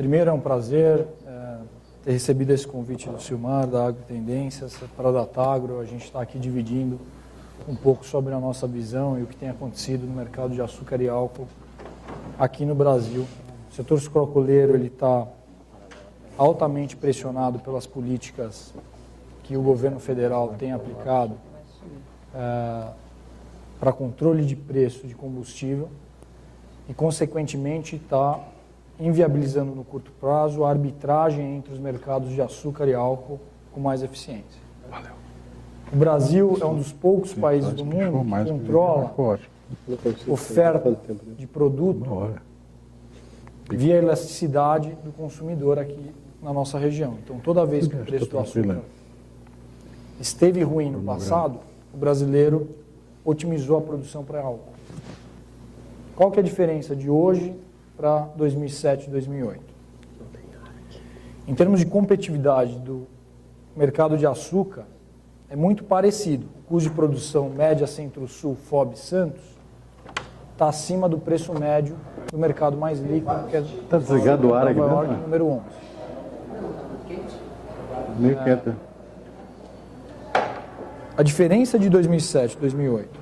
Primeiro, é um prazer ter recebido esse convite do Silmar, da Agrotendências, para a Datagro. A gente está aqui dividindo um pouco sobre a nossa visão e o que tem acontecido no mercado de açúcar e álcool aqui no Brasil. O setor sucroalcooleiro está altamente pressionado pelas políticas que o governo federal tem aplicado para controle de preço de combustível e, consequentemente, está inviabilizando no curto prazo a arbitragem entre os mercados de açúcar e álcool com mais eficiência. Valeu. O Brasil é um dos poucos países do mundo que controla oferta de produto via elasticidade do consumidor aqui na nossa região. Então, toda vez que o preço do açúcar esteve ruim no passado, o brasileiro otimizou a produção para álcool. Qual que é a diferença de hoje para 2007 e 2008? Em termos de competitividade do mercado de açúcar, é muito parecido. O custo de produção média Centro-Sul, FOB Santos, está acima do preço médio do mercado mais líquido, que é tá desligado o ar aqui, Nova York, número 11. Meio quieto. A diferença de 2007 e 2008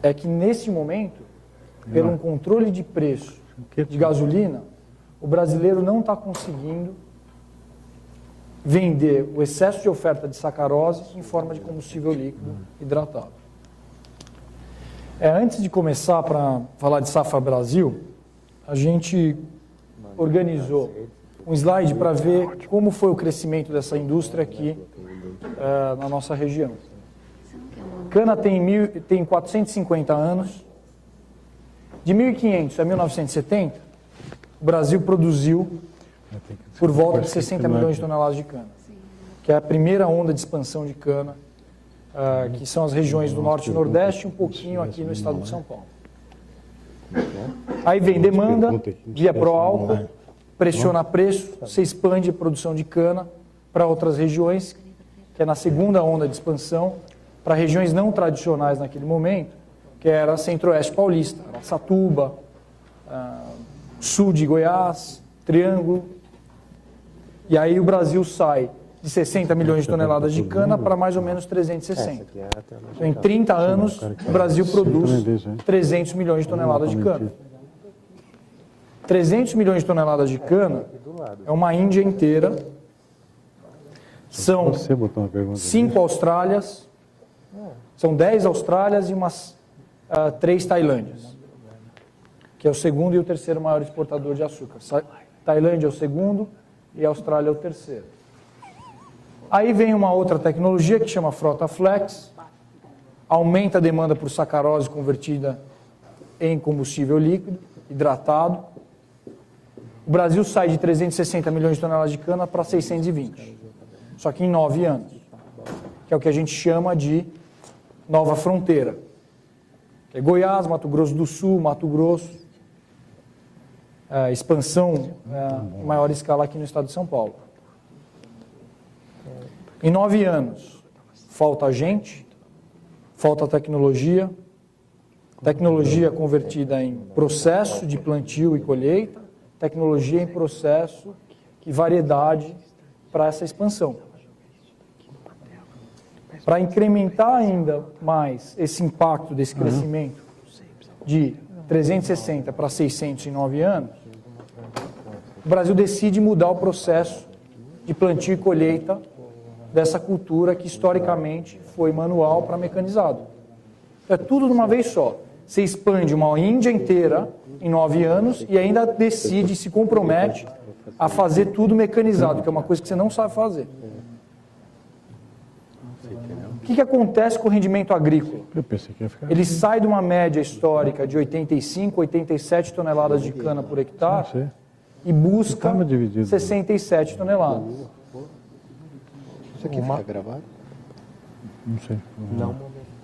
é que, nesse momento, pelo um controle de preço de gasolina, o brasileiro não está conseguindo vender o excesso de oferta de sacarose em forma de combustível líquido hidratado. Antes de começar para falar de Safra Brasil, a gente organizou um slide para ver como foi o crescimento dessa indústria aqui na nossa região. Cana tem 450 anos. De 1500 a 1970, o Brasil produziu por volta de 60 milhões de toneladas de cana, que é a primeira onda de expansão de cana, que são as regiões do Norte e Nordeste e um pouquinho aqui no estado de São Paulo. Aí vem demanda, via pró-álcool, pressiona preço, você expande a produção de cana para outras regiões, que é na segunda onda de expansão, para regiões não tradicionais naquele momento, que era Centro-Oeste Paulista, Araçatuba, sul de Goiás, Triângulo. E aí o Brasil sai de 60 milhões de toneladas de cana para mais ou menos 360. Então, em 30 anos, o Brasil produz 300 milhões de toneladas de cana. 300 milhões de toneladas de cana é uma Índia inteira. São 5 Austrálias, são 10 Austrálias e umas 3 Tailândias, que é o segundo e o terceiro maior exportador de açúcar. Tailândia é o segundo e a Austrália é o terceiro. Aí vem uma outra tecnologia que chama Frota Flex, aumenta a demanda por sacarose convertida em combustível líquido, hidratado. O Brasil sai de 360 milhões de toneladas de cana para 620, só que em 9 anos, que é o que a gente chama de nova fronteira, que é Goiás, Mato Grosso do Sul, Mato Grosso, expansão em maior escala aqui no estado de São Paulo. Em 9 anos, falta gente, falta tecnologia convertida em processo de plantio e colheita, tecnologia em processo e variedade para essa expansão. Para incrementar ainda mais esse impacto desse crescimento de 360 para 600 em 9 anos, o Brasil decide mudar o processo de plantio e colheita dessa cultura que historicamente foi manual para mecanizado. É tudo de uma vez só. Você expande uma Índia inteira em 9 anos e ainda decide, se compromete a fazer tudo mecanizado, que é uma coisa que você não sabe fazer. O que acontece com o rendimento agrícola? Ele sai de uma média histórica de 85, 87 toneladas de cana por hectare e busca 67 toneladas. Isso aqui fica gravado? Não sei.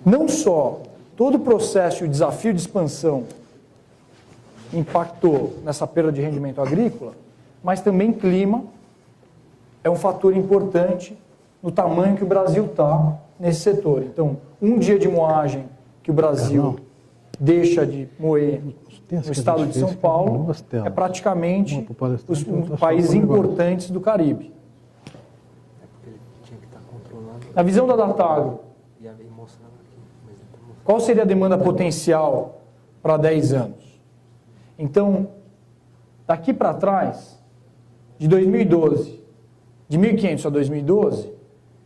Não só todo o processo e o desafio de expansão impactou nessa perda de rendimento agrícola, mas também clima é um fator importante no tamanho que o Brasil está nesse setor. Então, um dia de moagem que o Brasil deixa de moer no estado de São Paulo, é praticamente os países importantes do Caribe. Na visão da Datagro, qual seria a demanda potencial para 10 anos? Então, daqui para trás, de 2012, de 1500 a 2012,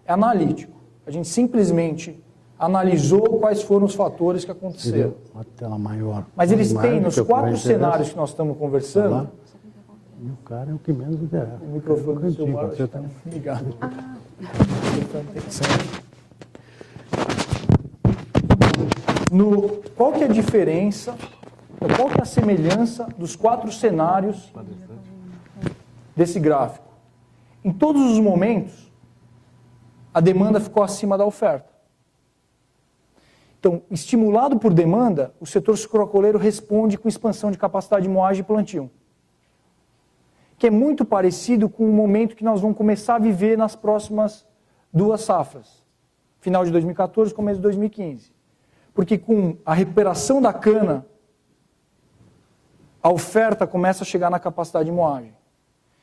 é analítico. A gente simplesmente analisou quais foram os fatores que aconteceram. Uma tela maior. Mas eles têm, nos 4 cenários que nós estamos conversando... E o cara é o que menos interessa. O microfone do seu celular Você tá ligado. Qual que é a diferença, qual que é a semelhança dos 4 cenários desse gráfico? Em todos os momentos, a demanda ficou acima da oferta. Então, estimulado por demanda, o setor sucroalcooleiro responde com expansão de capacidade de moagem e plantio, que é muito parecido com o momento que nós vamos começar a viver nas próximas 2 safras, final de 2014 começo de 2015. Porque com a recuperação da cana, a oferta começa a chegar na capacidade de moagem.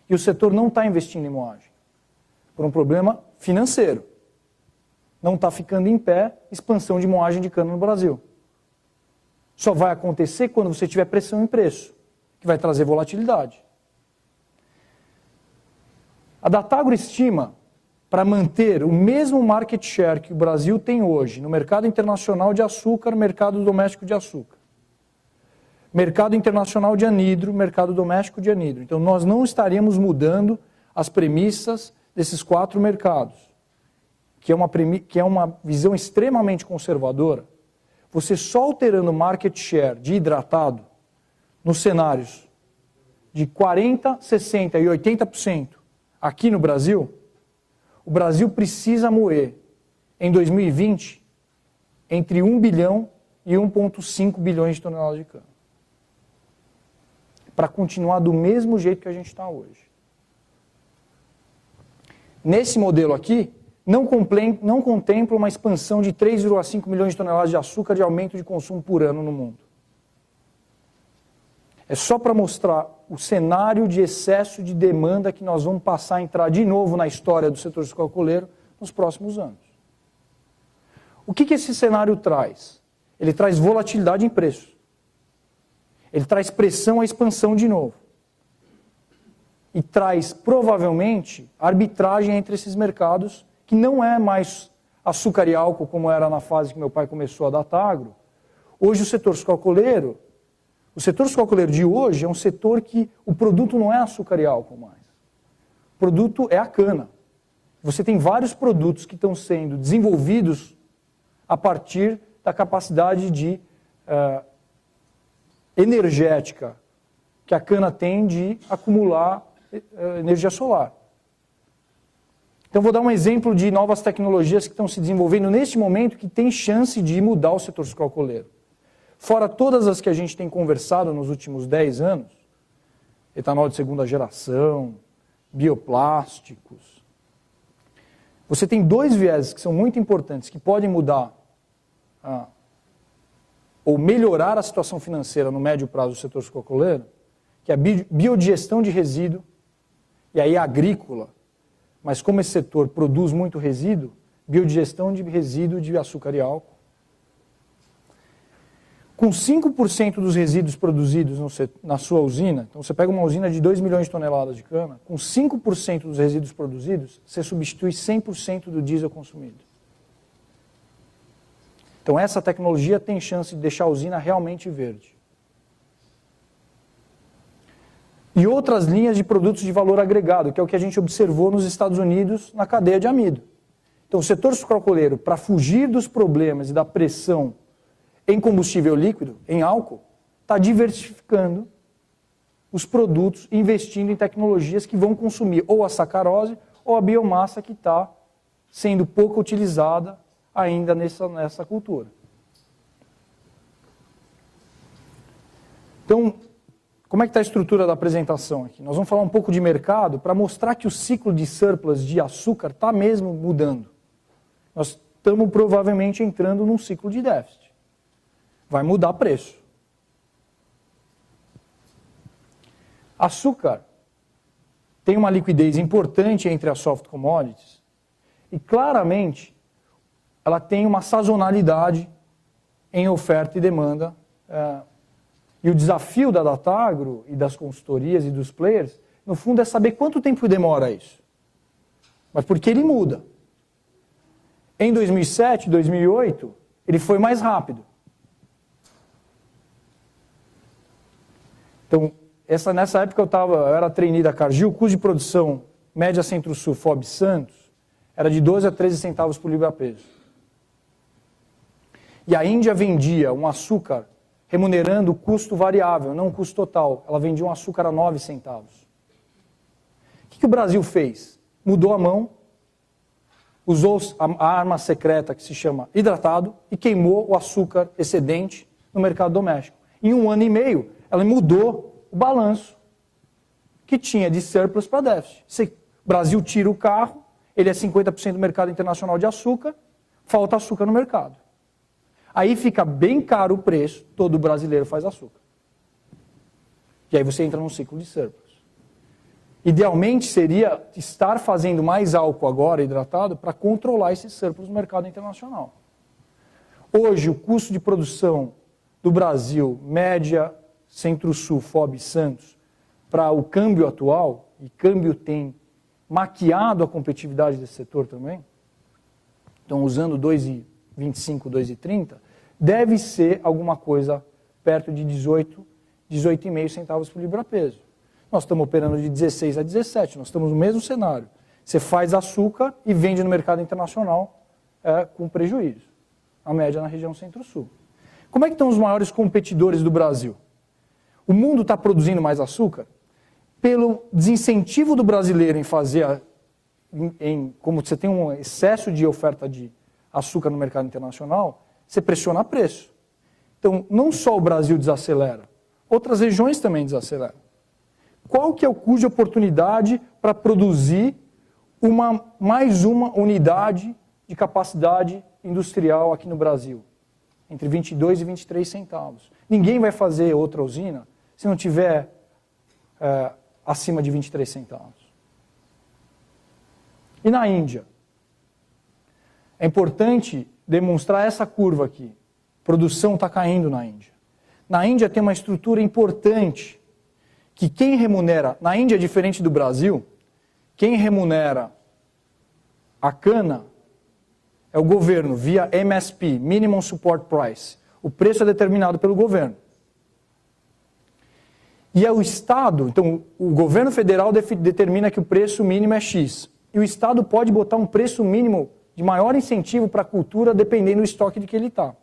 E o setor não está investindo em moagem, por um problema financeiro. Não está ficando em pé expansão de moagem de cana no Brasil. Só vai acontecer quando você tiver pressão em preço, que vai trazer volatilidade. A Datagro estima, para manter o mesmo market share que o Brasil tem hoje no mercado internacional de açúcar, mercado doméstico de açúcar, mercado internacional de anidro, mercado doméstico de anidro. Então, nós não estaríamos mudando as premissas desses 4 mercados, que é uma visão extremamente conservadora. Você só alterando o market share de hidratado nos cenários de 40%, 60% e 80% aqui no Brasil, o Brasil precisa moer, em 2020, entre 1 bilhão e 1,5 bilhões de toneladas de cana. Para continuar do mesmo jeito que a gente está hoje. Nesse modelo aqui, não contempla uma expansão de 3,5 milhões de toneladas de açúcar de aumento de consumo por ano no mundo. É só para mostrar o cenário de excesso de demanda que nós vamos passar a entrar de novo na história do setor sucroalcooleiro nos próximos anos. O que esse cenário traz? Ele traz volatilidade em preço. Ele traz pressão à expansão de novo. E traz, provavelmente, arbitragem entre esses mercados, que não é mais açúcar e álcool, como era na fase que meu pai começou a Datagro. Hoje o setor sucroalcooleiro de hoje é um setor que o produto não é açúcar e álcool mais. O produto é a cana. Você tem vários produtos que estão sendo desenvolvidos a partir da capacidade de energética que a cana tem de acumular energia solar. Então vou dar um exemplo de novas tecnologias que estão se desenvolvendo neste momento que tem chance de mudar o setor sucroalcooleiro. Fora todas as que a gente tem conversado nos últimos 10 anos, etanol de segunda geração, bioplásticos, você tem 2 vieses que são muito importantes, que podem mudar ou melhorar a situação financeira no médio prazo do setor sucroalcooleiro, que é a biodigestão de resíduo, e aí agrícola, mas como esse setor produz muito resíduo, biodigestão de resíduo de açúcar e álcool. Com 5% dos resíduos produzidos na sua usina, então você pega uma usina de 2 milhões de toneladas de cana, com 5% dos resíduos produzidos, você substitui 100% do diesel consumido. Então essa tecnologia tem chance de deixar a usina realmente verde. E outras linhas de produtos de valor agregado, que é o que a gente observou nos Estados Unidos na cadeia de amido. Então o setor sucroalcooleiro, para fugir dos problemas e da pressão em combustível líquido, em álcool, está diversificando os produtos, investindo em tecnologias que vão consumir ou a sacarose ou a biomassa que está sendo pouco utilizada ainda nessa cultura. Então, como é que está a estrutura da apresentação aqui? Nós vamos falar um pouco de mercado para mostrar que o ciclo de surplus de açúcar está mesmo mudando. Nós estamos provavelmente entrando num ciclo de déficit. vai mudar preço. Açúcar tem uma liquidez importante entre as soft commodities e claramente ela tem uma sazonalidade em oferta e demanda. E o desafio da Datagro e das consultorias e dos players, no fundo, é saber quanto tempo demora isso. Mas porque ele muda. Em 2007, 2008, ele foi mais rápido. Então, nessa época eu era trainee da Cargill, o custo de produção média Centro-Sul, FOB Santos, era de 12 a 13 centavos por libra-peso. E a Índia vendia um açúcar remunerando o custo variável, não o custo total. Ela vendia um açúcar a 9 centavos. O que o Brasil fez? Mudou a mão, usou a arma secreta que se chama hidratado e queimou o açúcar excedente no mercado doméstico. Em 1 ano e meio, ela mudou o balanço que tinha de surplus para déficit. O Brasil tira o carro, ele é 50% do mercado internacional de açúcar, falta açúcar no mercado. Aí fica bem caro o preço, todo brasileiro faz açúcar. E aí você entra num ciclo de surplus. Idealmente seria estar fazendo mais álcool agora, hidratado, para controlar esse surplus no mercado internacional. Hoje, o custo de produção do Brasil, média, Centro-Sul, FOB Santos, para o câmbio atual, e câmbio tem maquiado a competitividade desse setor também, então usando 2,25, 2,30, deve ser alguma coisa perto de 18, 18,5 centavos por libra-peso. Nós estamos operando de 16 a 17, nós estamos no mesmo cenário. Você faz açúcar e vende no mercado internacional com prejuízo. A média na região Centro-Sul. Como é que estão os maiores competidores do Brasil? O mundo está produzindo mais açúcar? Pelo desincentivo do brasileiro em fazer, como você tem um excesso de oferta de açúcar no mercado internacional, você pressiona preço. Então, não só o Brasil desacelera, outras regiões também desaceleram. Qual que é o custo de oportunidade para produzir mais uma unidade de capacidade industrial aqui no Brasil? Entre 22 e 23 centavos. Ninguém vai fazer outra usina se não tiver acima de 23 centavos. E na Índia? É importante demonstrar essa curva aqui. A produção está caindo na Índia. Na Índia tem uma estrutura importante que quem remunera, na Índia é diferente do Brasil, quem remunera a cana é o governo, via MSP, Minimum Support Price. O preço é determinado pelo governo. E é o Estado, então o governo federal determina que o preço mínimo é X. E o Estado pode botar um preço mínimo de maior incentivo para a cultura dependendo do estoque de que ele está.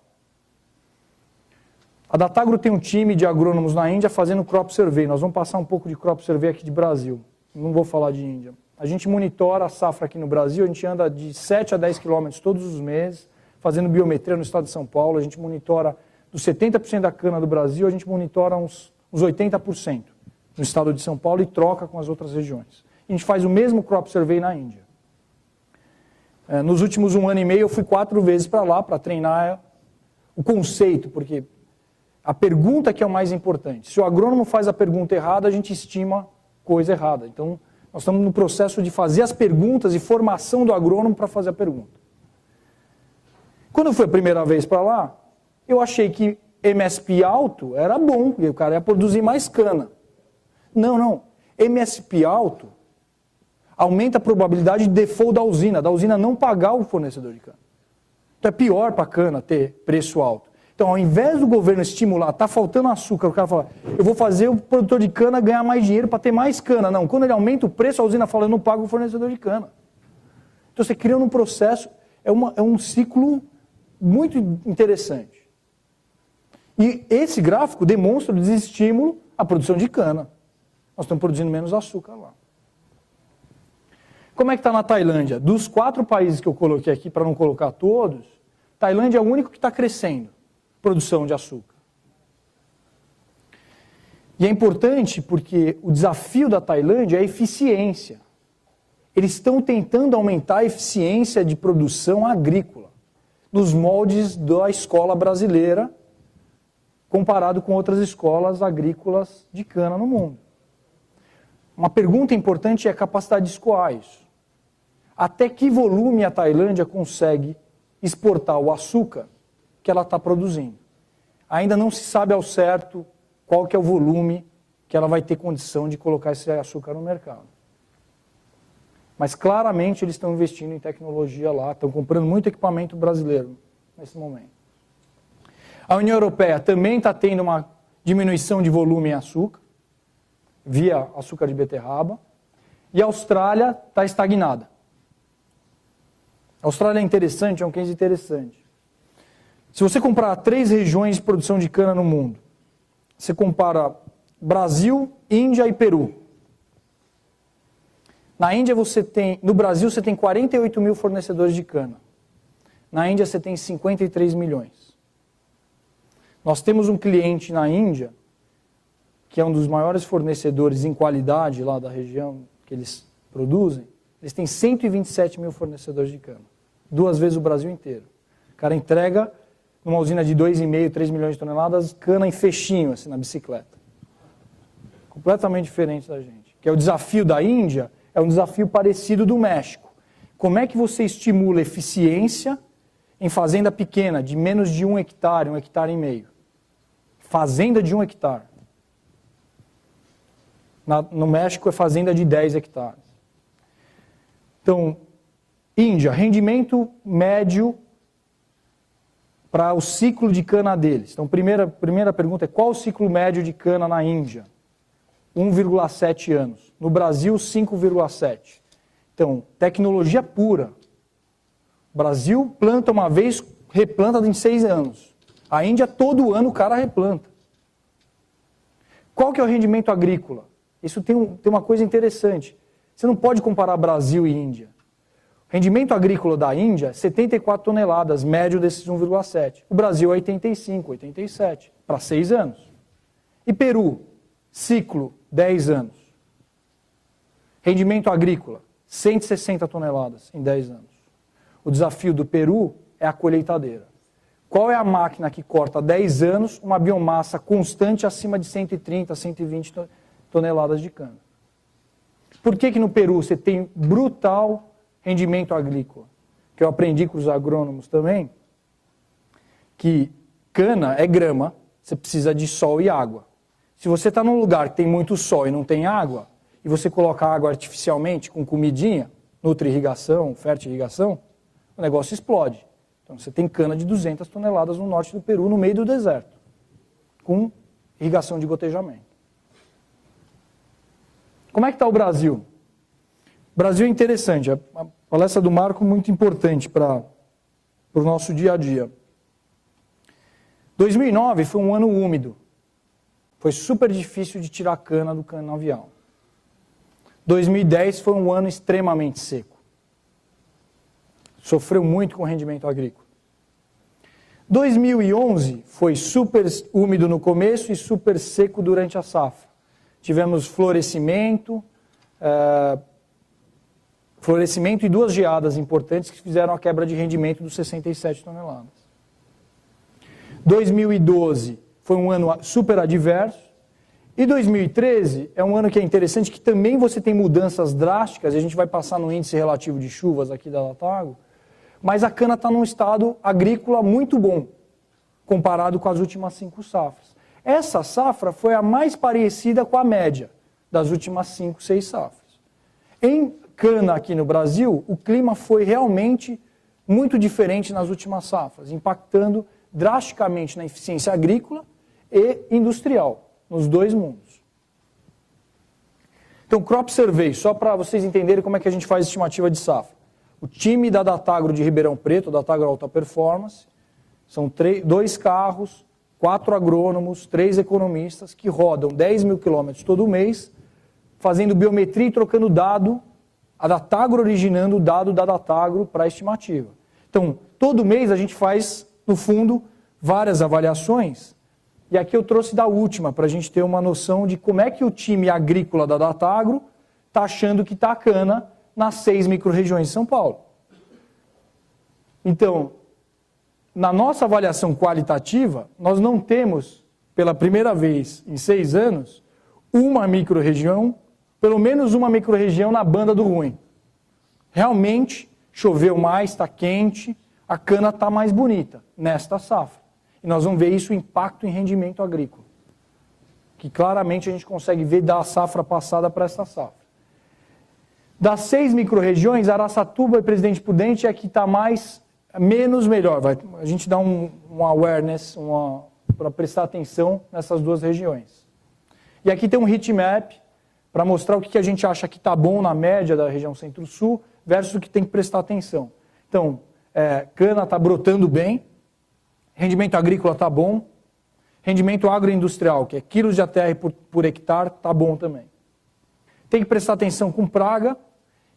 A Datagro tem um time de agrônomos na Índia fazendo crop survey. Nós vamos passar um pouco de crop survey aqui de Brasil. Não vou falar de Índia. A gente monitora a safra aqui no Brasil, a gente anda de 7 a 10 quilômetros todos os meses, fazendo biometria no estado de São Paulo. A gente monitora dos 70% da cana do Brasil, a gente monitora uns 80% no estado de São Paulo e troca com as outras regiões. A gente faz o mesmo crop survey na Índia. Nos últimos 1 ano e meio eu fui 4 vezes para lá para treinar o conceito, porque a pergunta que é o mais importante. Se o agrônomo faz a pergunta errada, a gente estima coisa errada. Então, nós estamos no processo de fazer as perguntas e formação do agrônomo para fazer a pergunta. Quando eu fui a primeira vez para lá, eu achei que MSP alto era bom, e o cara ia produzir mais cana. Não. MSP alto aumenta a probabilidade de default da usina não pagar o fornecedor de cana. Então é pior para a cana ter preço alto. Então, ao invés do governo estimular, está faltando açúcar, o cara fala, eu vou fazer o produtor de cana ganhar mais dinheiro para ter mais cana. Não, quando ele aumenta o preço, a usina fala, eu não pago o fornecedor de cana. Então, você cria um processo, é um ciclo muito interessante. E esse gráfico demonstra o desestímulo à produção de cana. Nós estamos produzindo menos açúcar lá. Como é que está na Tailândia? Dos 4 países que eu coloquei aqui, para não colocar todos, Tailândia é o único que está crescendo. Produção de açúcar. E é importante porque o desafio da Tailândia é a eficiência. Eles estão tentando aumentar a eficiência de produção agrícola, nos moldes da escola brasileira, comparado com outras escolas agrícolas de cana no mundo. Uma pergunta importante é a capacidade de escoar isso. Até que volume a Tailândia consegue exportar o açúcar que ela está produzindo? Ainda não se sabe ao certo qual que é o volume que ela vai ter condição de colocar esse açúcar no mercado. Mas claramente eles estão investindo em tecnologia lá, estão comprando muito equipamento brasileiro nesse momento. A União Europeia também está tendo uma diminuição de volume em açúcar, via açúcar de beterraba, e a Austrália está estagnada. A Austrália é interessante, é um case interessante. Se você comparar 3 regiões de produção de cana no mundo, você compara Brasil, Índia e Peru. No Brasil você tem 48 mil fornecedores de cana. Na Índia você tem 53 milhões. Nós temos um cliente na Índia, que é um dos maiores fornecedores em qualidade lá da região que eles produzem. Eles têm 127 mil fornecedores de cana. 2 vezes o Brasil inteiro. O cara entrega numa usina de 2,5, 3 milhões de toneladas, cana em fechinho, assim, na bicicleta. Completamente diferente da gente. Que é o desafio da Índia, é um desafio parecido do México. Como é que você estimula eficiência em fazenda pequena, de menos de 1 hectare, 1,5 hectares? Fazenda de 1 hectare. No México é fazenda de 10 hectares. Então, Índia, rendimento médio para o ciclo de cana deles. Então, primeira pergunta é qual o ciclo médio de cana na Índia? 1,7 anos. No Brasil, 5,7. Então, tecnologia pura. O Brasil planta uma vez, replanta em 6 anos. A Índia, todo ano, o cara replanta. Qual que é o rendimento agrícola? Isso tem uma coisa interessante. Você não pode comparar Brasil e Índia. O rendimento agrícola da Índia é 74 toneladas, médio desses 1,7. O Brasil é 85, 87, para 6 anos. E Peru, ciclo, 10 anos. Rendimento agrícola, 160 toneladas em 10 anos. O desafio do Peru é a colheitadeira. Qual é a máquina que corta há 10 anos uma biomassa constante acima de 130, 120 toneladas de cana? Por que no Peru você tem brutal rendimento agrícola? Que eu aprendi com os agrônomos também, que cana é grama, você precisa de sol e água. Se você está num lugar que tem muito sol e não tem água, e você coloca água artificialmente com comidinha, nutri-irrigação, fertirrigação, o negócio explode. Então você tem cana de 200 toneladas no norte do Peru, no meio do deserto, com irrigação de gotejamento. Como é que está o Brasil? O Brasil é interessante, a palestra do Marco é muito importante para o nosso dia a dia. 2009 foi um ano úmido. Foi super difícil de tirar cana do canavial. 2010 foi um ano extremamente seco. Sofreu muito com o rendimento agrícola. 2011 foi super úmido no começo e super seco durante a safra. Tivemos florescimento e 2 geadas importantes que fizeram a quebra de rendimento dos 67 toneladas. 2012 foi um ano super adverso. E 2013 é um ano que é interessante, que também você tem mudanças drásticas, e a gente vai passar no índice relativo de chuvas aqui da Latago, mas a cana está num estado agrícola muito bom, comparado com as últimas 5 safras. Essa safra foi a mais parecida com a média das últimas 5, 6 safras. Em cana aqui no Brasil, o clima foi realmente muito diferente nas últimas safras, impactando drasticamente na eficiência agrícola e industrial, nos 2 mundos. Então, Crop Survey, só para vocês entenderem como é que a gente faz estimativa de safra. O time da Datagro de Ribeirão Preto, Datagro Alta Performance, são 2 carros, 4 agrônomos, 3 economistas que rodam 10 mil quilômetros todo mês, fazendo biometria e trocando dado, a Datagro originando o dado da Datagro para a estimativa. Então, todo mês a gente faz, no fundo, várias avaliações. E aqui eu trouxe da última, para a gente ter uma noção de como é que o time agrícola da Datagro está achando que está a cana nas 6 micro-regiões de São Paulo. Então, na nossa avaliação qualitativa, nós não temos pela primeira vez em 6 anos, uma microrregião, pelo menos uma microrregião na banda do ruim. Realmente choveu mais, está quente, a cana está mais bonita nesta safra. E nós vamos ver isso, o impacto em rendimento agrícola, que claramente a gente consegue ver da safra passada para esta safra. Das 6 microrregiões, Araçatuba e Presidente Prudente é a que está menos melhor. A gente dá um awareness, para prestar atenção nessas 2 regiões. E aqui tem um heatmap para mostrar o que a gente acha que está bom na média da região Centro-Sul versus o que tem que prestar atenção. Então, cana está brotando bem, rendimento agrícola está bom, rendimento agroindustrial, que é quilos de ATR por hectare, está bom também. Tem que prestar atenção com praga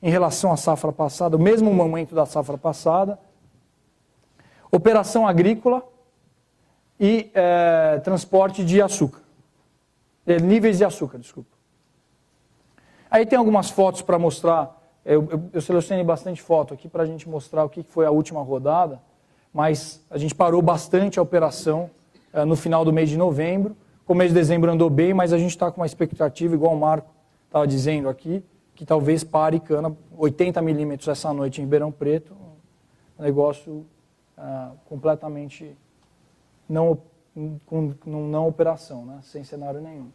em relação à safra passada, o mesmo momento da safra passada. Operação agrícola e transporte de açúcar. Níveis de açúcar, desculpa. Aí tem algumas fotos para mostrar, eu selecionei bastante foto aqui para a gente mostrar o que foi a última rodada, mas a gente parou bastante a operação no final do mês de novembro. O mês de dezembro andou bem, mas a gente está com uma expectativa, igual o Marco estava dizendo aqui, que talvez pare cana 80 milímetros essa noite em Ribeirão Preto, um negócio completamente não operação, né? Sem cenário nenhum.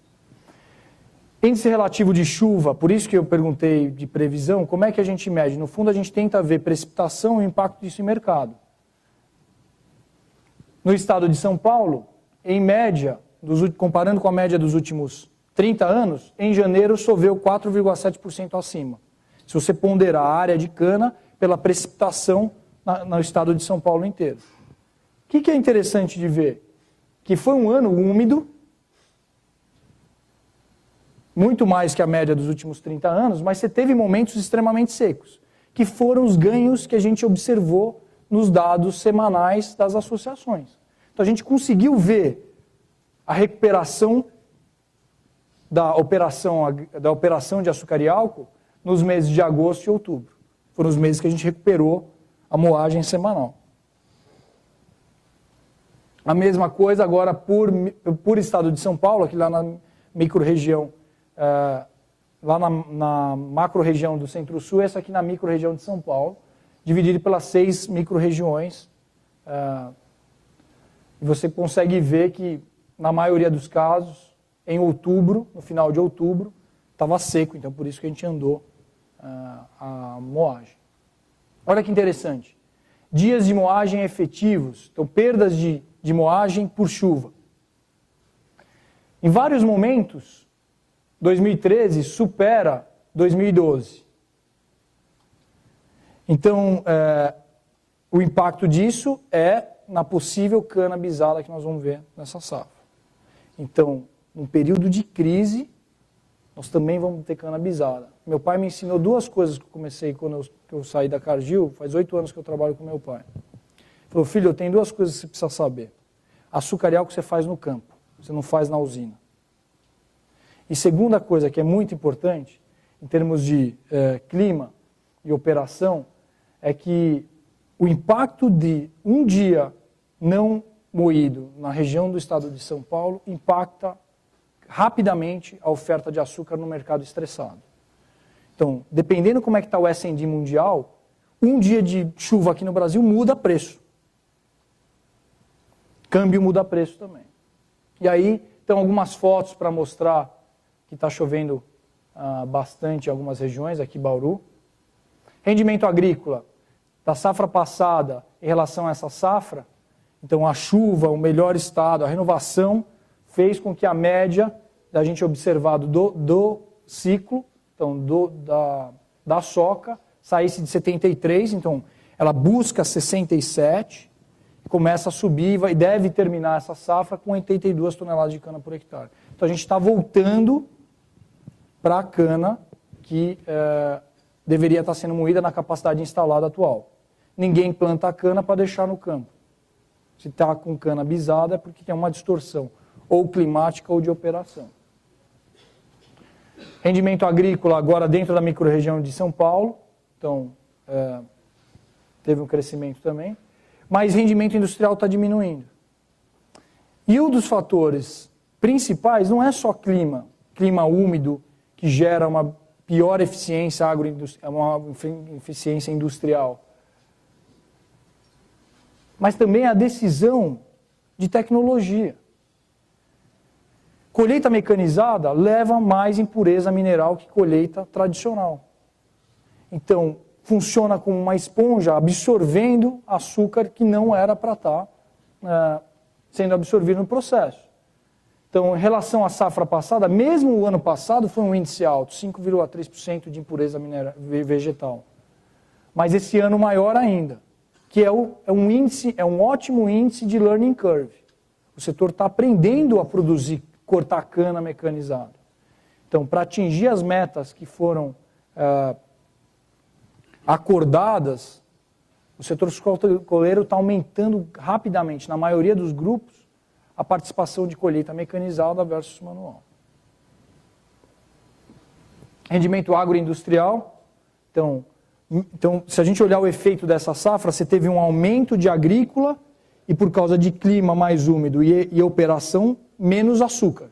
Índice relativo de chuva, por isso que eu perguntei de previsão, como é que a gente mede? No fundo, a gente tenta ver precipitação e o impacto disso em mercado. No estado de São Paulo, em média, comparando com a média dos últimos 30 anos, em janeiro choveu 4,7% acima. Se você ponderar a área de cana pela precipitação no estado de São Paulo inteiro. O que é interessante de ver? Que foi um ano úmido, muito mais que a média dos últimos 30 anos, mas você teve momentos extremamente secos, que foram os ganhos que a gente observou nos dados semanais das associações. Então a gente conseguiu ver a recuperação da operação de açúcar e álcool nos meses de agosto e outubro. Foram os meses que a gente recuperou a moagem semanal. A mesma coisa agora por estado de São Paulo, aqui lá na microrregião, lá na macro-região do Centro-Sul, essa aqui na micro-região de São Paulo, dividido pelas 6 micro-regiões. E você consegue ver que, na maioria dos casos, em outubro, no final de outubro, estava seco, então por isso que a gente andou a moagem. Olha que interessante. Dias de moagem efetivos, então perdas de moagem por chuva. Em vários momentos, 2013 supera 2012. Então, o impacto disso é na possível cana bisada que nós vamos ver nessa safra. Então, num período de crise, nós também vamos ter cana bisada. Meu pai me ensinou 2 coisas que eu comecei quando eu saí da Cargill, faz 8 anos que eu trabalho com meu pai. Ele falou, filho, eu tenho 2 coisas que você precisa saber. Açúcar e álcool você faz no campo, você não faz na usina. E segunda coisa que é muito importante, em termos de clima e operação, é que o impacto de um dia não moído na região do estado de São Paulo impacta rapidamente a oferta de açúcar no mercado estressado. Então, dependendo como é que está o S&D mundial, um dia de chuva aqui no Brasil muda preço. Câmbio muda preço também. E aí, tem algumas fotos para mostrar que está chovendo bastante em algumas regiões, aqui Bauru. Rendimento agrícola, da safra passada em relação a essa safra, então a chuva, o melhor estado, a renovação, fez com que a média da gente observado do ciclo, então da soca, saísse de 73, então ela busca 67, começa a subir e deve terminar essa safra com 82 toneladas de cana por hectare. Então a gente está voltando para a cana que deveria estar sendo moída na capacidade instalada atual. Ninguém planta a cana para deixar no campo. Se está com cana bisada é porque tem uma distorção, ou climática ou de operação. Rendimento agrícola agora dentro da microrregião de São Paulo, então teve um crescimento também, mas rendimento industrial está diminuindo. E um dos fatores principais não é só clima úmido, que gera uma pior eficiência uma eficiência industrial, mas também a decisão de tecnologia. Colheita mecanizada leva mais impureza mineral que colheita tradicional. Então, funciona como uma esponja absorvendo açúcar que não era para estar sendo absorvido no processo. Então, em relação à safra passada, mesmo o ano passado foi um índice alto, 5,3% de impureza vegetal. Mas esse ano maior ainda, que é um ótimo índice de learning curve. O setor está aprendendo a produzir, cortar cana mecanizada. Então, para atingir as metas que foram acordadas, o setor sucroalcooleiro está aumentando rapidamente, na maioria dos grupos, a participação de colheita mecanizada versus manual. Rendimento agroindustrial. Então, se a gente olhar o efeito dessa safra, você teve um aumento de agrícola e por causa de clima mais úmido e operação, menos açúcar.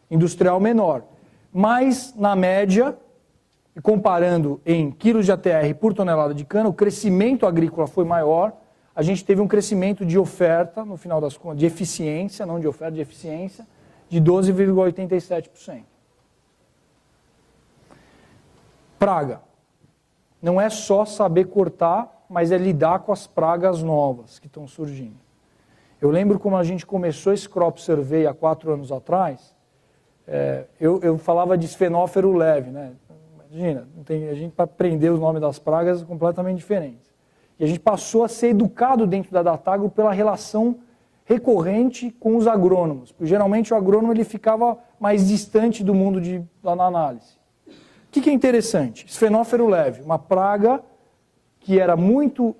Industrial menor. Mas, na média, comparando em quilos de ATR por tonelada de cana, o crescimento agrícola foi maior. A gente teve um crescimento de oferta, no final das contas, de eficiência, não de oferta, de eficiência, de 12,87%. Praga. Não é só saber cortar, mas é lidar com as pragas novas que estão surgindo. Eu lembro como a gente começou esse Crop Survey há 4 anos atrás, eu falava de esfenófero leve, né? Imagina, a gente para aprender os nomes das pragas completamente diferentes. E a gente passou a ser educado dentro da Datagro pela relação recorrente com os agrônomos. Porque geralmente o agrônomo ele ficava mais distante do mundo da análise. O que é interessante? Esfenófero leve, uma praga que era muito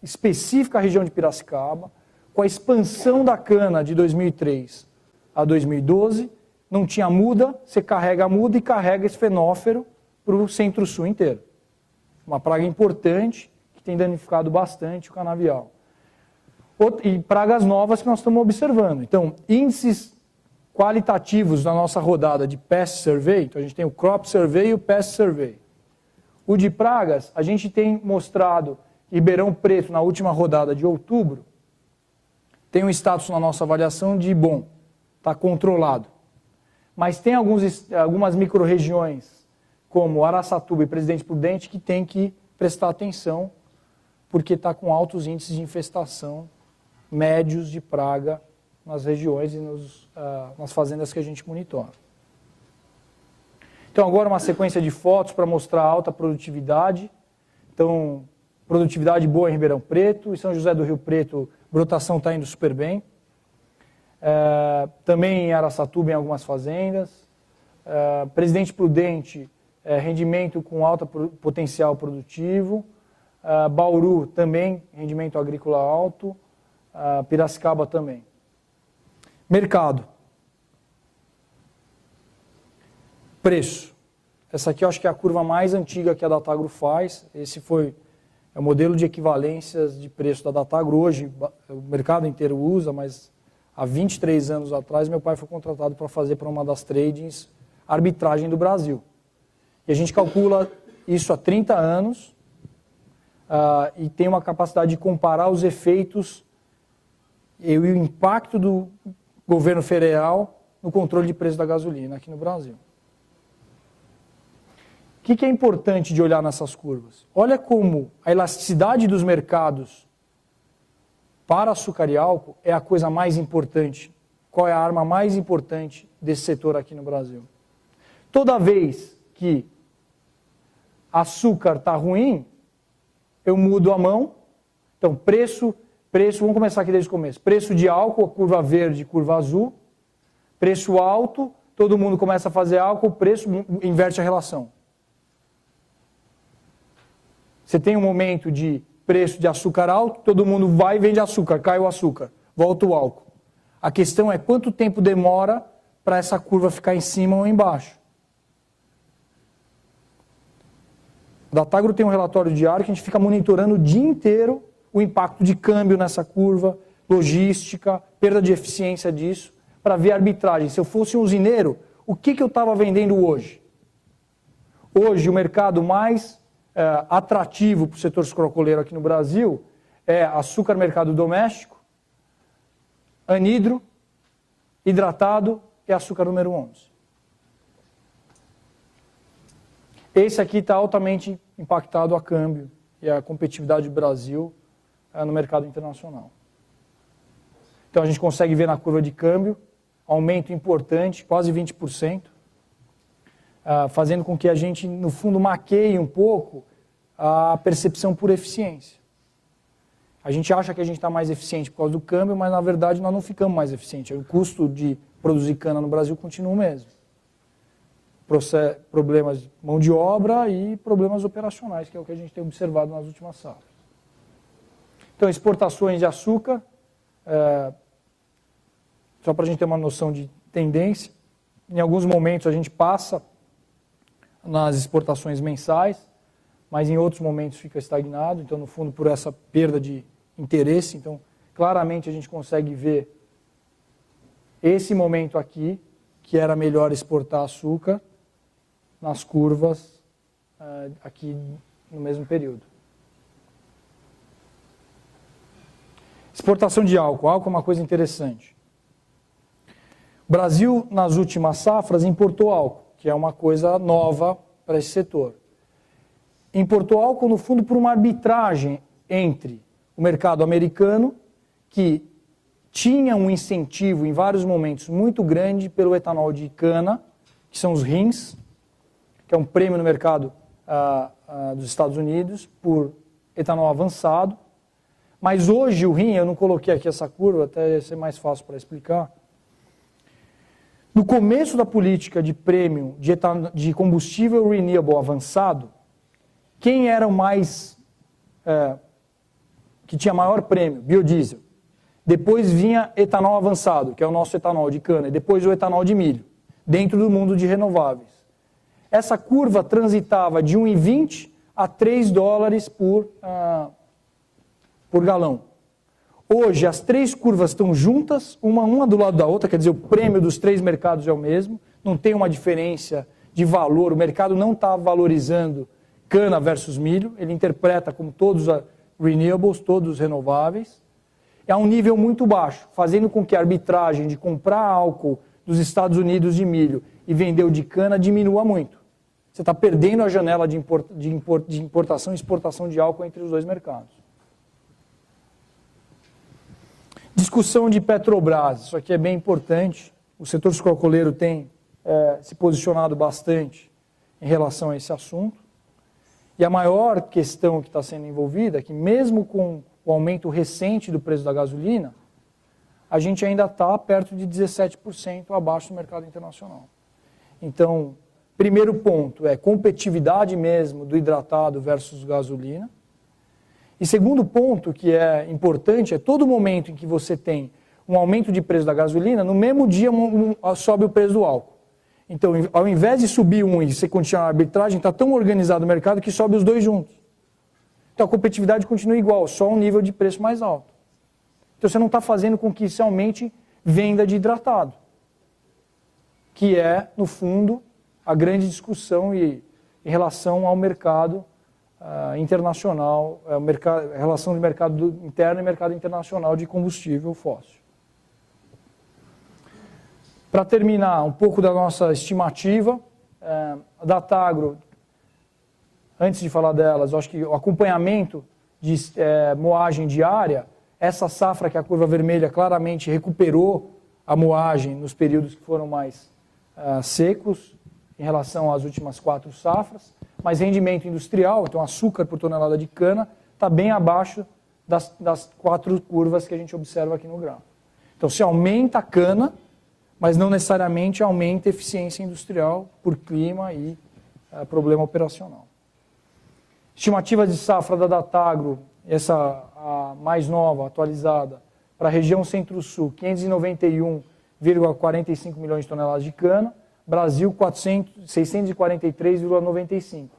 específica à região de Piracicaba, com a expansão da cana de 2003 a 2012, não tinha muda, você carrega a muda e carrega esse fenófero para o centro-sul inteiro. Uma praga importante, que tem danificado bastante o canavial. E pragas novas que nós estamos observando. Então, índices qualitativos da nossa rodada de Pest Survey, então a gente tem o Crop Survey e o Pest Survey. O de pragas, a gente tem mostrado Ribeirão Preto na última rodada de outubro, tem um status na nossa avaliação de bom, está controlado. Mas tem algumas micro-regiões, como Araçatuba e Presidente Prudente, que tem que prestar atenção, porque está com altos índices de infestação médios de praga nas regiões e nas fazendas que a gente monitora. Então agora uma sequência de fotos para mostrar a alta produtividade. Então, produtividade boa em Ribeirão Preto, em São José do Rio Preto, brotação está indo super bem. Também em Araçatuba, em algumas fazendas. Presidente Prudente, rendimento com alto potencial produtivo. Bauru também, rendimento agrícola alto. Piracicaba também. Mercado. Preço. Essa aqui eu acho que é a curva mais antiga que a Datagro faz. Esse é o modelo de equivalências de preço da Datagro. Hoje o mercado inteiro usa, mas há 23 anos atrás meu pai foi contratado para fazer para uma das tradings arbitragem do Brasil. E a gente calcula isso há 30 anos e tem uma capacidade de comparar os efeitos e o impacto do governo federal no controle de preço da gasolina aqui no Brasil. O que é importante de olhar nessas curvas? Olha como a elasticidade dos mercados para açúcar e álcool é a coisa mais importante. Qual é a arma mais importante desse setor aqui no Brasil? Toda vez que açúcar está ruim, eu mudo a mão. Então, preço, vamos começar aqui desde o começo. Preço de álcool, curva verde, curva azul. Preço alto, todo mundo começa a fazer álcool, preço inverte a relação. Você tem um momento de preço de açúcar alto, todo mundo vai e vende açúcar, cai o açúcar, volta o álcool. A questão é quanto tempo demora para essa curva ficar em cima ou embaixo. A Datagro tem um relatório diário que a gente fica monitorando o dia inteiro o impacto de câmbio nessa curva, logística, perda de eficiência disso, para ver a arbitragem. Se eu fosse um usineiro, o que eu estava vendendo hoje? Hoje, o mercado mais atrativo para o setor sucroalcooleiro aqui no Brasil é açúcar mercado doméstico, anidro, hidratado e açúcar número 11. Esse aqui está altamente impactado a câmbio e a competitividade do Brasil no mercado internacional. Então a gente consegue ver na curva de câmbio aumento importante, quase 20%, fazendo com que a gente, no fundo, maqueie um pouco a percepção por eficiência. A gente acha que a gente está mais eficiente por causa do câmbio, mas na verdade nós não ficamos mais eficientes. O custo de produzir cana no Brasil continua o mesmo. Problemas de mão de obra e problemas operacionais, que é o que a gente tem observado nas últimas safras. Então, exportações de açúcar, só para a gente ter uma noção de tendência, em alguns momentos a gente passa nas exportações mensais, mas em outros momentos fica estagnado, então, no fundo, por essa perda de interesse. Então, claramente a gente consegue ver esse momento aqui, que era melhor exportar açúcar, nas curvas aqui no mesmo período. Exportação de álcool. Álcool é uma coisa interessante. O Brasil, nas últimas safras, importou álcool, que é uma coisa nova para esse setor. Importou álcool, no fundo, por uma arbitragem entre o mercado americano, que tinha um incentivo, em vários momentos, muito grande pelo etanol de cana, que são os RINs, que é um prêmio no mercado dos Estados Unidos por etanol avançado. Mas hoje o RIN, eu não coloquei aqui essa curva, até ia ser mais fácil para explicar. No começo da política de prêmio de combustível renewable avançado, quem era o mais, que tinha maior prêmio? Biodiesel. Depois vinha etanol avançado, que é o nosso etanol de cana, e depois o etanol de milho, dentro do mundo de renováveis. Essa curva transitava de 1,20 a 3 dólares por galão. Hoje, as três curvas estão juntas, uma do lado da outra, quer dizer, o prêmio dos três mercados é o mesmo, não tem uma diferença de valor, o mercado não está valorizando cana versus milho, ele interpreta como todos renewables, todos renováveis. É um nível muito baixo, fazendo com que a arbitragem de comprar álcool dos Estados Unidos de milho e vender o de cana diminua muito. Você está perdendo a janela de importação e exportação de álcool entre os dois mercados. Discussão de Petrobras, isso aqui é bem importante. O setor sucroalcooleiro tem se posicionado bastante em relação a esse assunto. E a maior questão que está sendo envolvida é que mesmo com o aumento recente do preço da gasolina, a gente ainda está perto de 17% abaixo do mercado internacional. Então, primeiro ponto é competitividade mesmo do hidratado versus gasolina. E segundo ponto, que é importante, é todo momento em que você tem um aumento de preço da gasolina, no mesmo dia sobe o preço do álcool. Então, ao invés de subir um e você continuar a arbitragem, está tão organizado o mercado que sobe os dois juntos. Então a competitividade continua igual, só um nível de preço mais alto. Então você não está fazendo com que isso aumente venda de hidratado, que é, no fundo, a grande discussão em relação ao mercado internacional, relação de mercado interno e mercado internacional de combustível fóssil. Para terminar, um pouco da nossa estimativa, a Datagro, antes de falar delas, eu acho que o acompanhamento de moagem diária, essa safra que é a curva vermelha claramente recuperou a moagem nos períodos que foram mais secos, em relação às últimas 4 safras, mas rendimento industrial, então açúcar por tonelada de cana, está bem abaixo das 4 curvas que a gente observa aqui no gráfico. Então se aumenta a cana, mas não necessariamente aumenta a eficiência industrial por clima e problema operacional. Estimativa de safra da Datagro, essa a mais nova, atualizada, para a região Centro-Sul, 591,45 milhões de toneladas de cana, Brasil 643,95,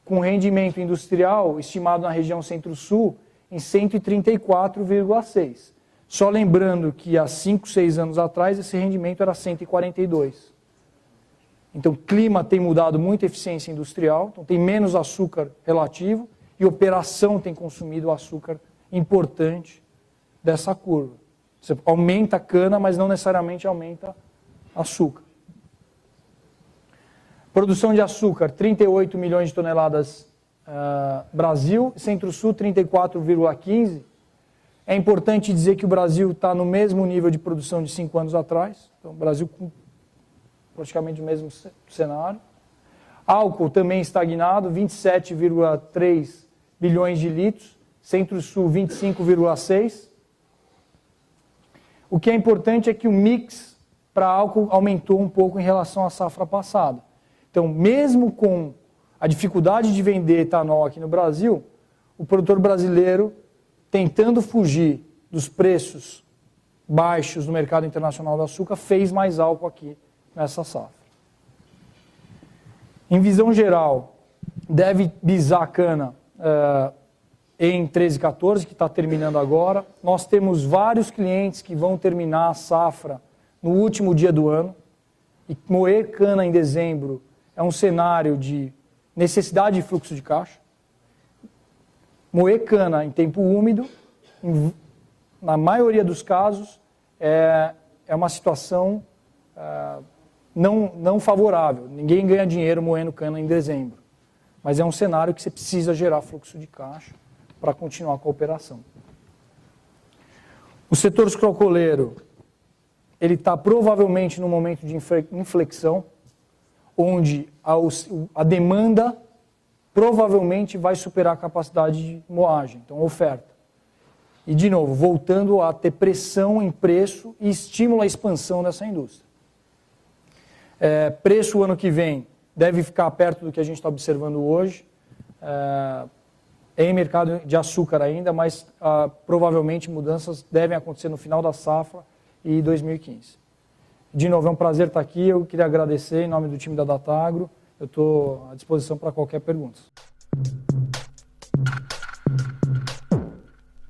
com rendimento industrial estimado na região Centro-Sul em 134,6. Só lembrando que há 5, 6 anos atrás esse rendimento era 142. Então o clima tem mudado muito a eficiência industrial, então tem menos açúcar relativo e operação tem consumido o açúcar importante dessa curva. Você aumenta a cana, mas não necessariamente aumenta açúcar. Produção de açúcar, 38 milhões de toneladas Brasil, Centro-Sul 34,15. É importante dizer que o Brasil está no mesmo nível de produção de 5 anos atrás, então o Brasil com praticamente o mesmo cenário. Álcool também estagnado, 27,3 bilhões de litros, Centro-Sul 25,6. O que é importante é que o mix para álcool aumentou um pouco em relação à safra passada. Então, mesmo com a dificuldade de vender etanol aqui no Brasil, o produtor brasileiro, tentando fugir dos preços baixos no mercado internacional do açúcar, fez mais álcool aqui nessa safra. Em visão geral, deve bisar a cana em 13 e 14, que está terminando agora. Nós temos vários clientes que vão terminar a safra no último dia do ano. E moer cana em dezembro é um cenário de necessidade de fluxo de caixa. Moer cana em tempo úmido, na maioria dos casos, é uma situação não favorável. Ninguém ganha dinheiro moendo cana em dezembro. Mas é um cenário que você precisa gerar fluxo de caixa para continuar com a operação. O setor sucroalcooleiro, ele está provavelmente num momento de inflexão, onde a demanda provavelmente vai superar a capacidade de moagem, então oferta. E, de novo, voltando a ter pressão em preço e estímulo à expansão dessa indústria. Preço o ano que vem deve ficar perto do que a gente está observando hoje, em mercado de açúcar ainda, mas provavelmente mudanças devem acontecer no final da safra e 2015. De novo, é um prazer estar aqui, eu queria agradecer em nome do time da Datagro, eu estou à disposição para qualquer pergunta.